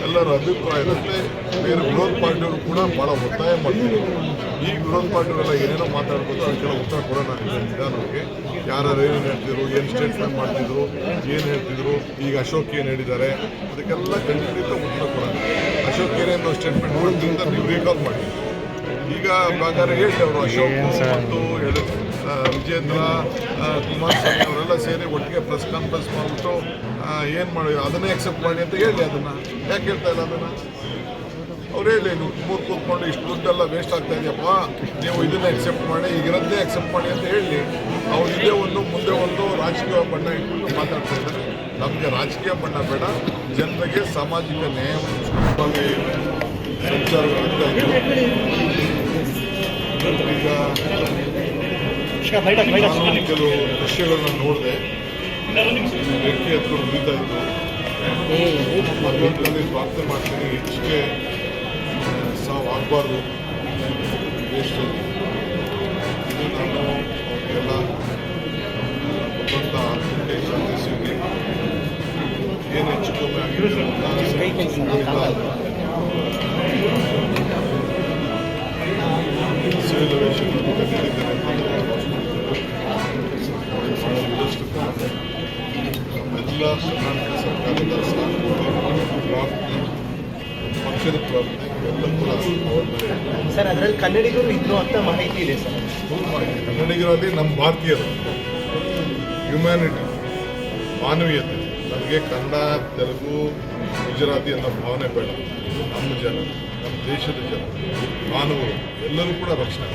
ಎಲ್ಲರ ಅಭಿಪ್ರಾಯ ಇರುತ್ತೆ. ಬೇರೆ ವಿರೋಧ ಪಾರ್ಟಿಯವರು ಕೂಡ ಭಾಳ ಒತ್ತಾಯ ಮಾಡ್ತಿದ್ರು. ಈ ವಿರೋಧ ಪಾರ್ಟಿಯವರೆಲ್ಲ ಏನೇನೋ ಮಾತಾಡ್ಬೋದು, ಅದಕ್ಕೆಲ್ಲ ಉತ್ತರ ಕೊಡೋಣ ನಿಧಾನವಾಗಿ. ಯಾರು ಏನು ಹೇಳ್ತಿದ್ರು, ಏನು ಸ್ಟೇಟ್ಮೆಂಟ್ ಮಾಡ್ತಿದ್ರು, ಏನು ಹೇಳ್ತಿದ್ರು, ಈಗ ಅಶೋಕ್ ಏನು ಹೇಳಿದ್ದಾರೆ, ಅದಕ್ಕೆಲ್ಲ ಖಂಡಿತ ಉತ್ತರ ಕೊಡೋಣ. ಅಶೋಕ್ ಏನೇನು ಸ್ಟೇಟ್ಮೆಂಟ್ ಮಾಡೋದ್ರಿಂದ ನೀವು ರೀಕಾಲ್ ಮಾಡಿ. ಈಗ ಬೇಕಾದ್ರೆ ಹೇಳಿ ಅವರು ಅಶೋಕ್ ಮತ್ತು ವಿಜೇಂದ್ರ, ಕುಮಾರಸ್ವಾಮಿ ಅವರೆಲ್ಲ ಸೇರಿ ಒಟ್ಟಿಗೆ ಪ್ರೆಸ್ ಕಾನ್ಫರೆನ್ಸ್ ಮಾಡಿಬಿಟ್ಟು ಏನು ಮಾಡಿ ಅದನ್ನೇ ಅಕ್ಸೆಪ್ಟ್ ಮಾಡಿ ಅಂತ ಹೇಳಿ. ಅದನ್ನು ಯಾಕೆ ಹೇಳ್ತಾ ಇಲ್ಲ ಅದನ್ನು ಅವ್ರು ಹೇಳಿ. ನೀವು ಮೂರು ಕೂತ್ಕೊಂಡು ಇಷ್ಟು ದುಡ್ಡೆಲ್ಲ ವೇಸ್ಟ್ ಆಗ್ತಾ ಇದೆಯಪ್ಪ, ನೀವು ಇದನ್ನೇ ಅಕ್ಸೆಪ್ಟ್ ಮಾಡಿ, ಈಗಿರೋದನ್ನೇ ಅಕ್ಸೆಪ್ಟ್ ಮಾಡಿ ಅಂತ ಹೇಳಿ. ಅವ್ರು ಇದೇ ಒಂದು ಮುಂದೆ ಒಂದು ರಾಜಕೀಯ ಬಣ್ಣ ಇಟ್ಬಿಟ್ಟು ಮಾತಾಡ್ತಾ ಇದ್ದಾರೆ. ನಮಗೆ ರಾಜಕೀಯ ಬಣ್ಣ ಬೇಡ, ಜನರಿಗೆ ಸಾಮಾಜಿಕ ನ್ಯಾಯವನ್ನು ಸಂಚಾರ ಈಗ ಕೆಲವು ದೃಶ್ಯಗಳನ್ನ ನೋಡಿದೆ. ವ್ಯಕ್ತಿ ಹತ್ಕೊಂಡು ಉಳಿತಾ ಇತ್ತು. ಭಗವಂತನಲ್ಲಿ ಪ್ರಾರ್ಥನೆ ಮಾಡ್ತೀನಿ, ಹೆಚ್ಚಿಗೆ ಸಾವು ಆಗಬಾರ್ದು ದೇಶದಲ್ಲಿ. ಇದು ನಾನು ಅವ್ರಿಗೆಲ್ಲ ಭಗವಂತ ಆತ್ಮಕ್ಕೆ ಶಾಂತಿ ಸಿಗಲಿ. ಏನು ಹೆಚ್ಚು ಕಮ್ಮಿ ಆಗಿದೆ ಸಿವಿಲ್ ಏವಿಯೇಷನ್ ಎಲ್ಲ ಕರ್ನಾಟಕ ಸರ್ಕಾರದ ಪಕ್ಷದ ಪ್ರಾರ್ಥನೆ ಎಲ್ಲ ಕೂಡ ಸರ್. ಅದರಲ್ಲಿ ಕನ್ನಡಿಗರು ಇದ್ರು ಅಂತ ಮಾಹಿತಿ ಇದೆ ಸರ್. ಫುಲ್ ಮಾಹಿತಿ. ಕನ್ನಡಿಗರಲ್ಲಿ ನಮ್ಮ ಭಾರತೀಯರು ಹ್ಯುಮ್ಯಾನಿಟಿ, ಮಾನವೀಯತೆ. ನಮಗೆ ಕನ್ನಡ, ತೆಲುಗು, ಗುಜರಾತಿ ಅನ್ನೋ ಭಾವನೆ ಬೇಡ. ನಮ್ಮ ಜನ, ನಮ್ಮ ದೇಶದ ಜನ, ಮಾನವರು ಎಲ್ಲರೂ ಕೂಡ ರಕ್ಷಣೆ.